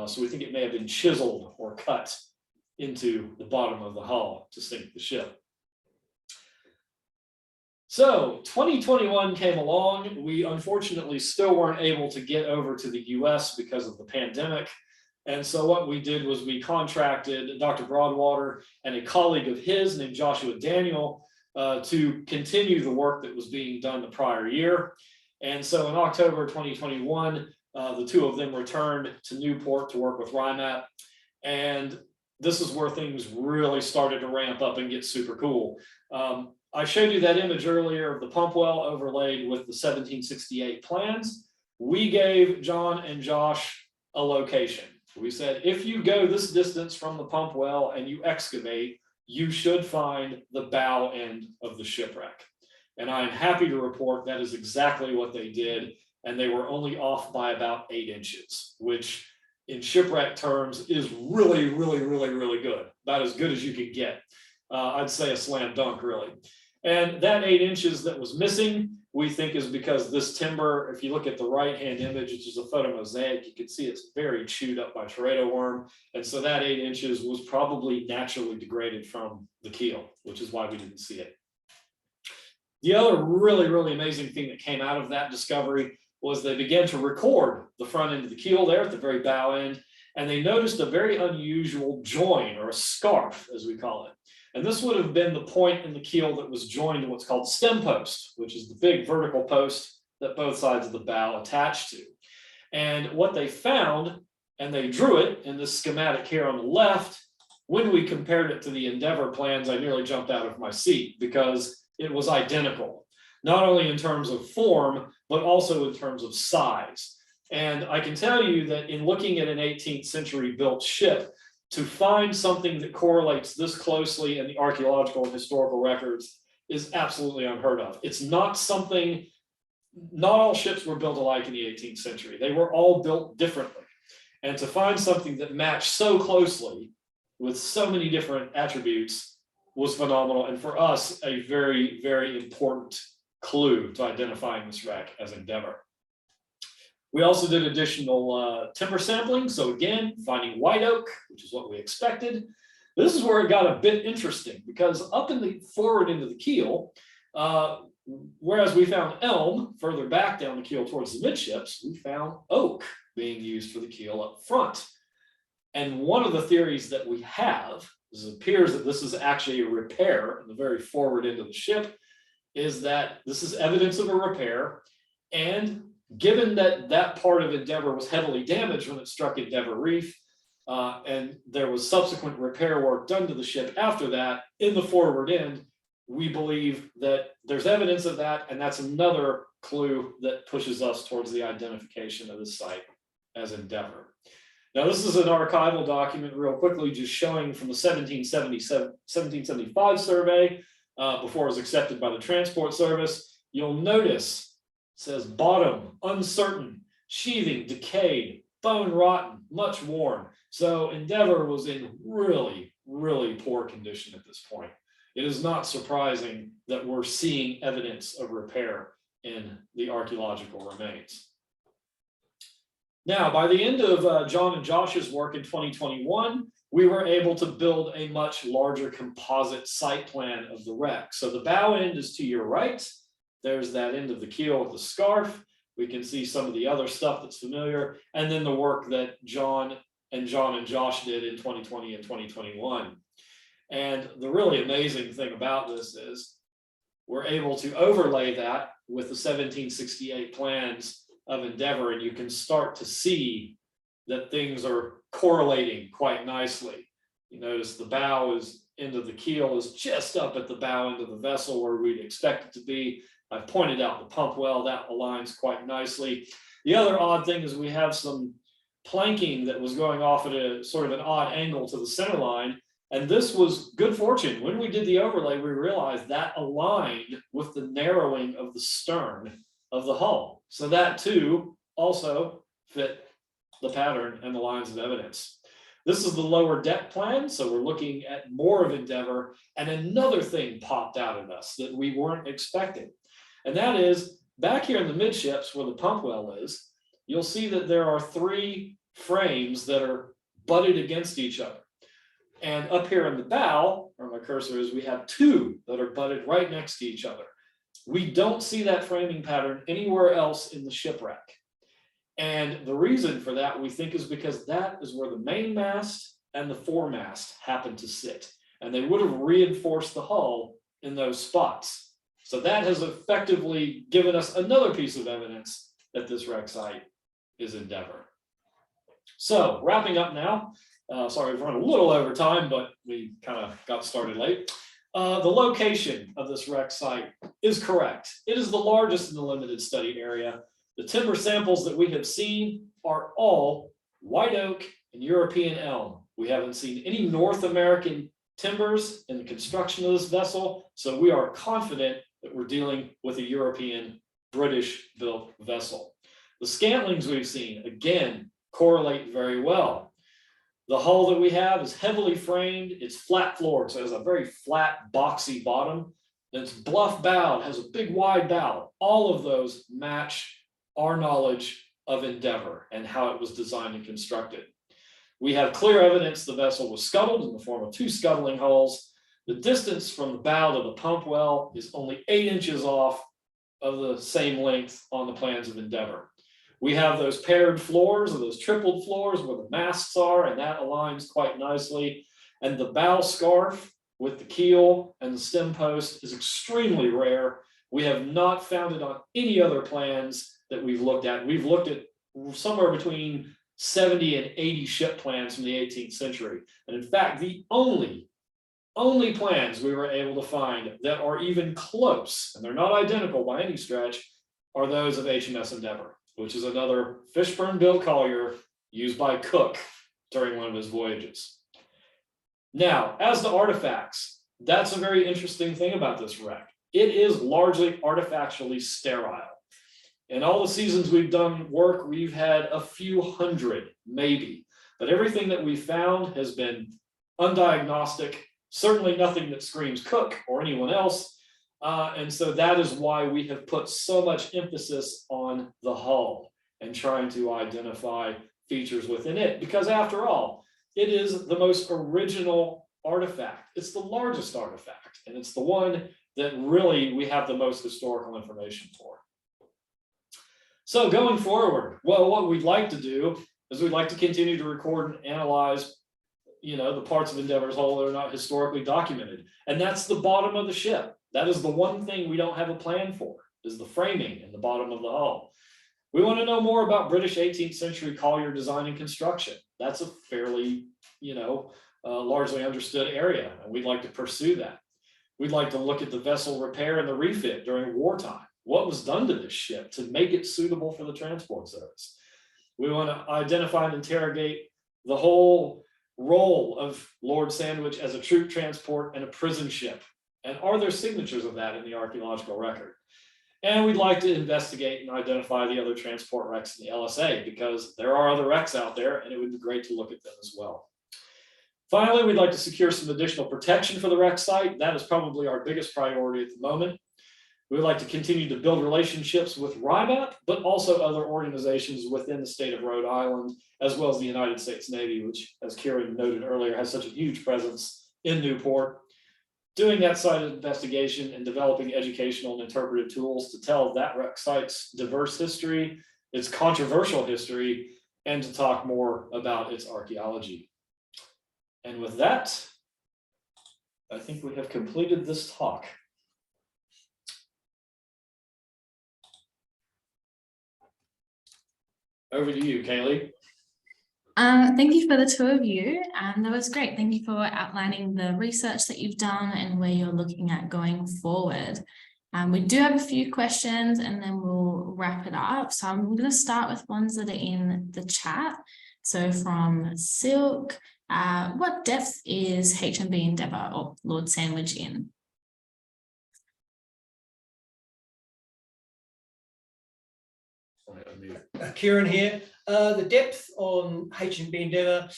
So we think it may have been chiseled or cut into the bottom of the hull to sink the ship. So 2021 came along. We unfortunately still weren't able to get over to the US because of the pandemic. And so what we did was we contracted Dr. Broadwater and a colleague of his named Joshua Daniel to continue the work that was being done the prior year. And so in October 2021, the two of them returned to Newport to work with RIMAT. And this is where things really started to ramp up and get super cool. I showed you that image earlier of the pump well overlaid with the 1768 plans. We gave John and Josh a location. We said, if you go this distance from the pump well and you excavate, you should find the bow end of the shipwreck. And I'm happy to report that is exactly what they did. And they were only off by about 8 inches, which in shipwreck terms is really, really, really, really good. About as good as you could get. I'd say a slam dunk, really. And that 8 inches that was missing, we think is because this timber, if you look at the right-hand image, which is a photo mosaic, you can see it's very chewed up by teredo worm. And so that 8 inches was probably naturally degraded from the keel, which is why we didn't see it. The other really, really amazing thing that came out of that discovery was they began to record the front end of the keel there at the very bow end, and they noticed a very unusual join, or a scarf, as we call it. And this would have been the point in the keel that was joined to what's called stem post, which is the big vertical post that both sides of the bow attach to. And what they found, and they drew it in this schematic here on the left, when we compared it to the Endeavour plans, I nearly jumped out of my seat because it was identical, not only in terms of form, but also in terms of size. And I can tell you that in looking at an 18th century built ship, to find something that correlates this closely in the archaeological and historical records is absolutely unheard of. It's not something, not all ships were built alike in the 18th century. They were all built differently. And to find something that matched so closely with so many different attributes was phenomenal. And for us, a very, very important clue to identifying this wreck as Endeavour. We also did additional timber sampling. So again, finding white oak, which is what we expected. This is where it got a bit interesting because up in the forward end of the keel, whereas we found elm further back down the keel towards the midships, we found oak being used for the keel up front. And one of the theories that we have, it appears that this is actually a repair in the very forward end of the ship, is that this is evidence of a repair. And given that that part of Endeavour was heavily damaged when it struck Endeavour Reef, and there was subsequent repair work done to the ship after that, in the forward end, we believe that there's evidence of that, and that's another clue that pushes us towards the identification of this site as Endeavour. Now, this is an archival document real quickly, just showing from the 1775 survey, before it was accepted by the Transport Service. You'll notice it says bottom, uncertain, sheathing, decayed, bone rotten, much worn. So Endeavour was in really, really poor condition at this point. It is not surprising that we're seeing evidence of repair in the archaeological remains. Now, by the end of John and Josh's work in 2021, we were able to build a much larger composite site plan of the wreck. So the bow end is to your right. There's that end of the keel with the scarf. We can see some of the other stuff that's familiar, and then the work that John and Josh did in 2020 and 2021. And the really amazing thing about this is we're able to overlay that with the 1768 plans of Endeavour, and you can start to see that things are correlating quite nicely. You notice the bow end of the keel is just up at the bow end of the vessel where we'd expect it to be. I've pointed out the pump well, that aligns quite nicely. The other odd thing is we have some planking that was going off at a sort of an odd angle to the center line. And this was good fortune. When we did the overlay, we realized that aligned with the narrowing of the stern of the hull. So that too also fit the pattern and the lines of evidence. This is the lower deck plan. So we're looking at more of Endeavour, and another thing popped out at us that we weren't expecting. And that is back here in the midships where the pump well is, you'll see that there are 3 frames that are butted against each other. And up here in the bow, where my cursor is, we have 2 that are butted right next to each other. We don't see that framing pattern anywhere else in the shipwreck. And the reason for that, we think, is because that is where the mainmast and the foremast happen to sit. And they would have reinforced the hull in those spots. So that has effectively given us another piece of evidence that this wreck site is Endeavour. So wrapping up now, sorry, we've run a little over time, but we kind of got started late. The location of this wreck site is correct. It is the largest in the limited study area. The timber samples that we have seen are all white oak and European elm. We haven't seen any North American timbers in the construction of this vessel, so we are confident that we're dealing with a European British built vessel. The scantlings we've seen, again, correlate very well. The hull that we have is heavily framed, it's flat floored, so it has a very flat, boxy bottom. It's bluff bowed, has a big wide bow. All of those match our knowledge of Endeavour and how it was designed and constructed. We have clear evidence the vessel was scuttled in the form of 2 scuttling hulls. The distance from the bow to the pump well is only 8 inches off of the same length on the plans of Endeavour. We have those paired floors or those tripled floors where the masts are, and that aligns quite nicely. And the bow scarf with the keel and the stem post is extremely rare. We have not found it on any other plans that we've looked at. We've looked at somewhere between 70 and 80 ship plans from the 18th century. And in fact, the only plans we were able to find that are even close, and they're not identical by any stretch, are those of HMS Endeavour, which is another Fishburne-built collier used by Cook during one of his voyages. Now, as to artifacts, that's a very interesting thing about this wreck. It is largely artifactually sterile. In all the seasons we've done work, we've had a few hundred, maybe, but everything that we found has been undiagnostic, certainly nothing that screams Cook or anyone else. And so that is why we have put so much emphasis on the hull and trying to identify features within it, because after all, it is the most original artifact. It's the largest artifact, and it's the one that really we have the most historical information for. So going forward, well, what we'd like to do is we'd like to continue to record and analyze, the parts of Endeavour's hull that are not historically documented. And that's the bottom of the ship. That is the one thing we don't have a plan for, is the framing in the bottom of the hull. We want to know more about British 18th century collier design and construction. That's a fairly, largely understood area, and we'd like to pursue that. We'd like to look at the vessel repair and the refit during wartime. What was done to this ship to make it suitable for the transport service? We want to identify and interrogate the whole role of Lord Sandwich as a troop transport and a prison ship. And are there signatures of that in the archaeological record? And we'd like to investigate and identify the other transport wrecks in the LSA, because there are other wrecks out there and it would be great to look at them as well. Finally, we'd like to secure some additional protection for the wreck site. That is probably our biggest priority at the moment. We would like to continue to build relationships with RIMAP, but also other organizations within the state of Rhode Island, as well as the United States Navy, which, as Kieran noted earlier, has such a huge presence in Newport. Doing that site investigation and developing educational and interpretive tools to tell that wreck site's diverse history, its controversial history, and to talk more about its archaeology. And with that, I think we have completed this talk. Over to you, Kaylee. Thank you for the two of you. That was great. Thank you for outlining the research that you've done and where you're looking at going forward. We do have a few questions and then we'll wrap it up. So I'm going to start with ones that are in the chat. So from Silk, what depth is HMB Endeavour or Lord Sandwich in? Kieran here. The depth on HMB Endeavour,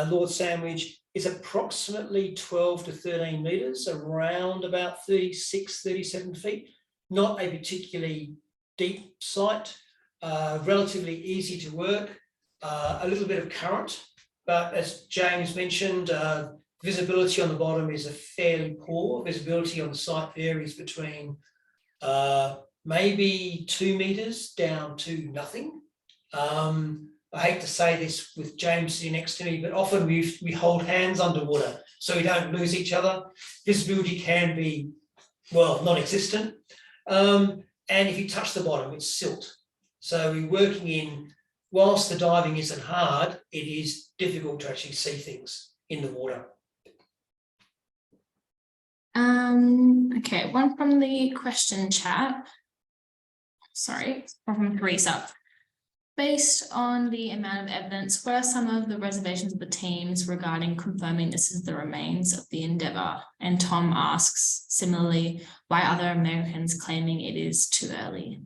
Lord Sandwich, is approximately 12 to 13 metres, around about 36, 37 feet. Not a particularly deep site, relatively easy to work, a little bit of current, but as James mentioned, visibility on the bottom is a fairly poor. Visibility on the site varies between maybe 2 metres down to nothing. I hate to say this with James sitting next to me, but often we hold hands underwater so we don't lose each other. Visibility can be, well, non-existent. And if you touch the bottom, it's silt. So we're working in, whilst the diving isn't hard, it is difficult to actually see things in the water. Okay, one from the question chat. Sorry, from Teresa. Based on the amount of evidence, what are some of the reservations of the teams regarding confirming this is the remains of the Endeavour? And Tom asks, similarly, why are other Americans claiming it is too early?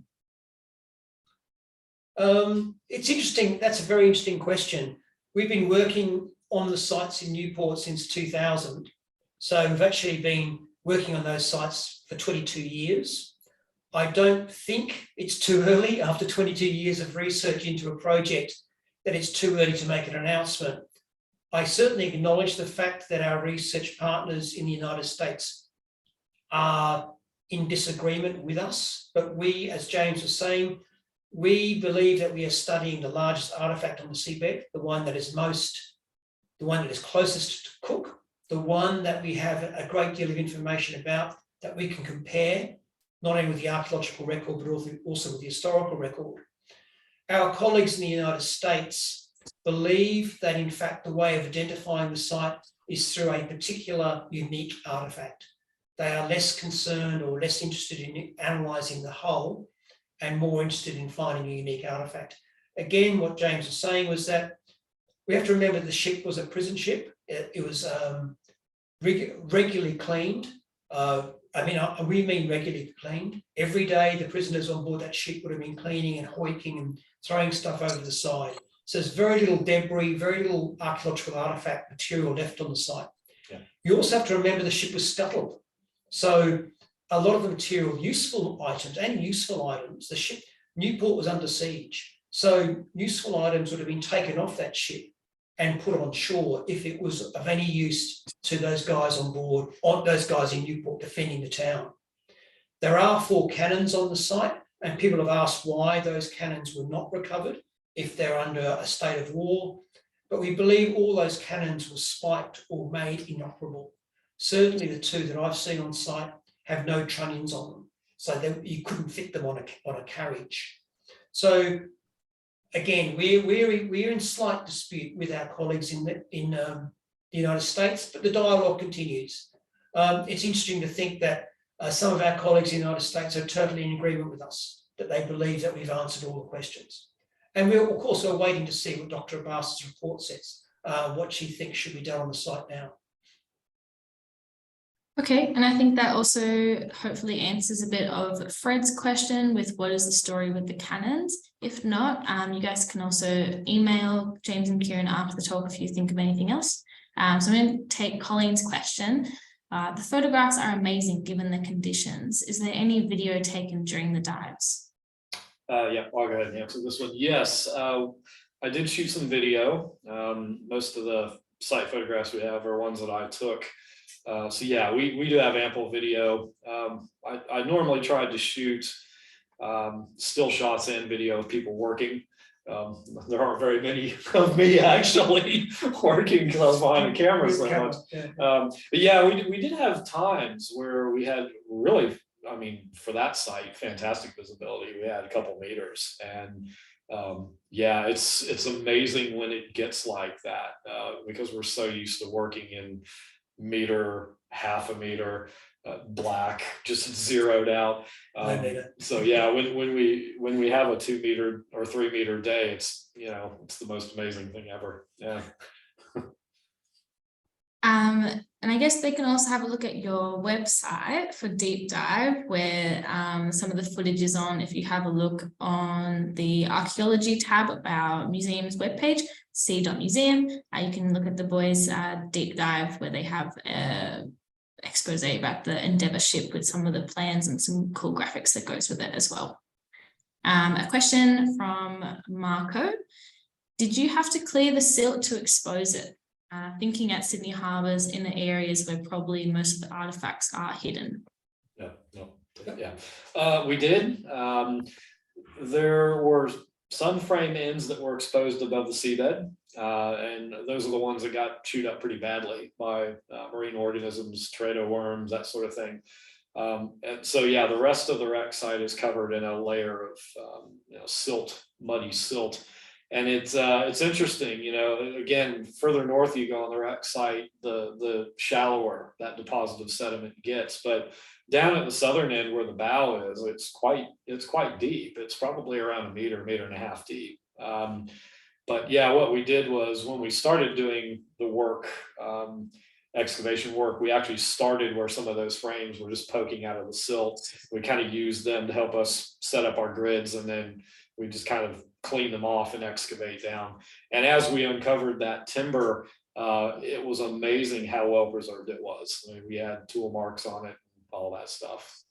It's interesting. That's a very interesting question. We've been working on the sites in Newport since 2000. So we've actually been working on those sites for 22 years. I don't think it's too early after 22 years of research into a project that it's too early to make an announcement. I certainly acknowledge the fact that our research partners in the United States are in disagreement with us, but we, as James was saying, we believe that we are studying the largest artifact on the seabed, the one that is closest to Cook, the one that we have a great deal of information about that we can compare, not only with the archaeological record, but also with the historical record. Our colleagues in the United States believe that, in fact, the way of identifying the site is through a particular unique artifact. They are less concerned or less interested in analysing the whole and more interested in finding a unique artifact. Again, what James was saying was that we have to remember the ship was a prison ship. It was regularly cleaned. We mean regularly cleaned. Every day, the prisoners on board that ship would have been cleaning and hoiking and throwing stuff over the side. So there's very little debris, very little archaeological artifact material left on the site. Yeah. You also have to remember the ship was scuttled. So a lot of the material, useful items, the ship, Newport was under siege. So useful items would have been taken off that ship and put on shore if it was of any use to those guys on board, or those guys in Newport defending the town. There are 4 cannons on the site, and people have asked why those cannons were not recovered if they're under a state of war. But we believe all those cannons were spiked or made inoperable. Certainly the 2 that I've seen on site have no trunnions on them, so you couldn't fit them on a carriage. So again, we're in slight dispute with our colleagues in the United States, but the dialogue continues. It's interesting to think that some of our colleagues in the United States are totally in agreement with us, that they believe that we've answered all the questions. And we're, of course, waiting to see what Dr. Abbas's report says, what she thinks should be done on the site now. Okay, and I think that also hopefully answers a bit of Fred's question with what is the story with the cannons. If not, you guys can also email James and Kieran after the talk if you think of anything else. So I'm going to take Colleen's question. The photographs are amazing given the conditions. Is there any video taken during the dives? Yeah, I'll go ahead and answer this one. Yes, I did shoot some video. Most of the site photographs we have are ones that I took. So yeah, we do have ample video. I normally tried to shoot still shots and video of people working. There aren't very many of me actually working because I was behind the camera so much. But yeah, we did have times where we had really, I mean, for that site, fantastic visibility. We had a couple meters, and yeah, it's amazing when it gets like that because we're so used to working in meter, half a meter, black, just zeroed out. So yeah, when we have a 2 meter or 3 meter day, it's, you know, it's the most amazing thing ever. Yeah. And I guess they can also have a look at your website for deep dive, where some of the footage is on. If you have a look on the archaeology tab of our museum's webpage, c.museum, you can look at the boys' deep dive where they have an expose about the Endeavour ship with some of the plans and some cool graphics that goes with it as well. A question from Marco. Did you have to clear the silt to expose it? Thinking at Sydney Harbour's in the areas where probably most of the artifacts are hidden. Yeah, we did. There were some frame ends that were exposed above the seabed, and those are the ones that got chewed up pretty badly by marine organisms, teredo worms, that sort of thing. And so, yeah, the rest of the wreck site is covered in a layer of silt, muddy silt. And it's interesting, you know, again, further north you go on the wreck site, the shallower that deposit of sediment gets. But down at the southern end where the bow is, it's quite deep. It's probably around a meter, meter and a half deep. But yeah, what we did was when we started doing the work, excavation work, we actually started where some of those frames were just poking out of the silt. We kind of used them to help us set up our grids, and then we just kind of clean them off and excavate down. And as we uncovered that timber, it was amazing how well preserved it was. I mean, we had tool marks on it, and all that stuff.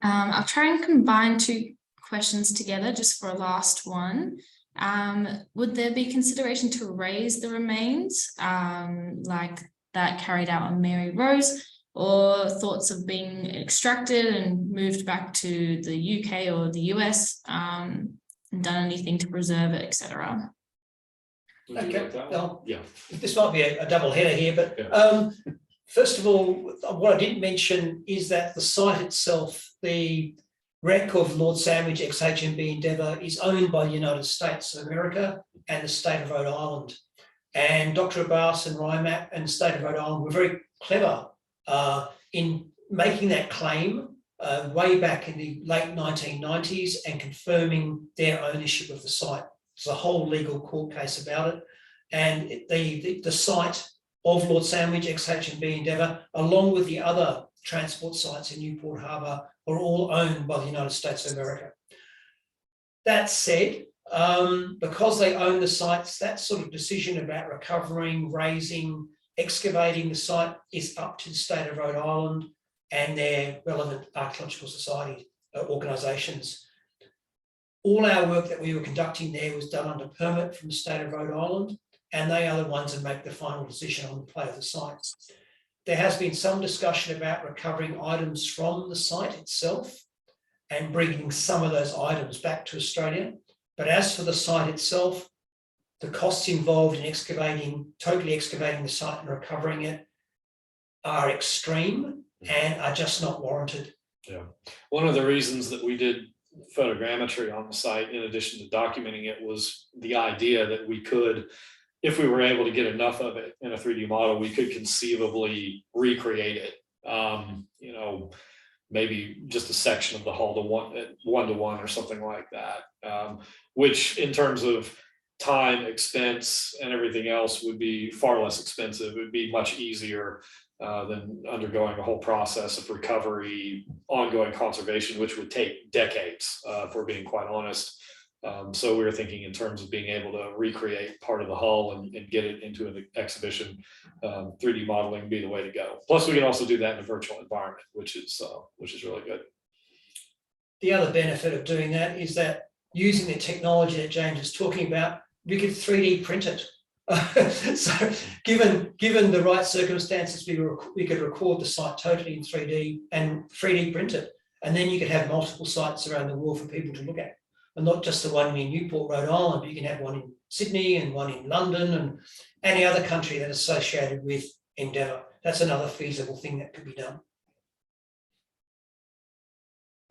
I'll try and combine 2 questions together just for a last one. Would there be consideration to raise the remains like that carried out on Mary Rose, or thoughts of being extracted and moved back to the UK or the US and done anything to preserve it, etc.? Okay, well, yeah, this might be a double header here, but yeah. First of all, what I didn't mention is that the site itself, the wreck of Lord Sandwich ex-HMB Endeavour, is owned by the United States of America and the state of Rhode Island. And Dr. Abbas and RIMAP and the state of Rhode Island were very clever in making that claim way back in the late 1990s and confirming their ownership of the site. There's a whole legal court case about it. And the site of Lord Sandwich ex-HMB Endeavour, along with the other transport sites in Newport Harbour, are all owned by the United States of America. That said, because they own the sites, that sort of decision about recovering, raising, excavating the site is up to the state of Rhode Island and their relevant archaeological society organisations. All our work that we were conducting there was done under permit from the state of Rhode Island, and they are the ones that make the final decision on the play of the site. there has been some discussion about recovering items from the site itself and bringing some of those items back to Australia. But as for the site itself, the costs involved in totally excavating the site and recovering it are extreme and are just not warranted. Yeah, one of the reasons that we did photogrammetry on the site, in addition to documenting it, was the idea that we could, if we were able to get enough of it in a 3D model, we could conceivably recreate it. You know, maybe just a section of the hull to one to one or something like that, which in terms of time, expense, and everything else would be far less expensive. It would be much easier than undergoing a whole process of recovery, ongoing conservation, which would take decades, if we're being quite honest. So we were thinking in terms of being able to recreate part of the hull and get it into an exhibition. 3D modeling would be the way to go. Plus, we can also do that in a virtual environment, which is really good. The other benefit of doing that is that using the technology that James is talking about, we could 3D print it. So given the right circumstances, we could record the site totally in 3D and 3D print it. And then you could have multiple sites around the world for people to look at. And not just the one in Newport, Rhode Island, but you can have one in Sydney and one in London and any other country that's associated with Endeavour. That's another feasible thing that could be done.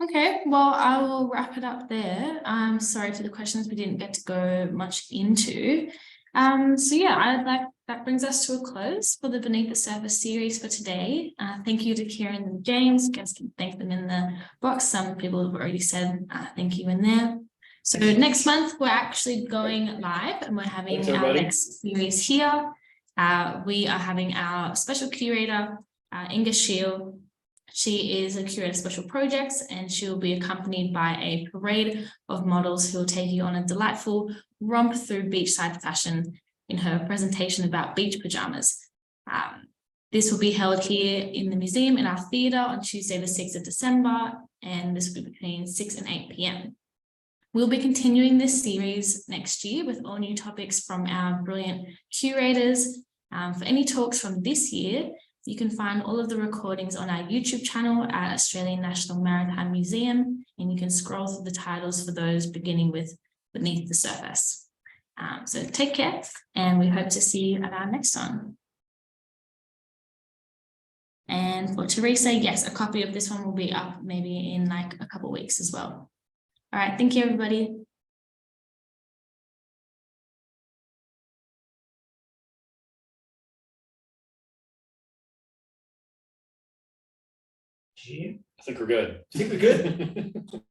Okay, well, I will wrap it up there. I'm sorry for the questions we didn't get to go much into. So yeah, that brings us to a close for the Beneath the Surface series for today. Thank you to Kieran and James. You guys can thank them in the box. Some people have already said thank you in there. So next month, we're actually going live and we're having our next series here. We are having our special curator, Inga Shield. She is a curator of special projects and she will be accompanied by a parade of models who will take you on a delightful romp through beachside fashion in her presentation about beach pajamas. This will be held here in the museum in our theatre on Tuesday, the 6th of December, and this will be between 6 and 8 p.m. We'll be continuing this series next year with all new topics from our brilliant curators. For any talks from this year, you can find all of the recordings on our YouTube channel at Australian National Maritime Museum, and you can scroll through the titles for those beginning with Beneath the Surface. So take care, and we hope to see you at our next one. And for Teresa, yes, a copy of this one will be up maybe in like a couple of weeks as well. All right, thank you, everybody. Yeah. I think we're good. I think we're good.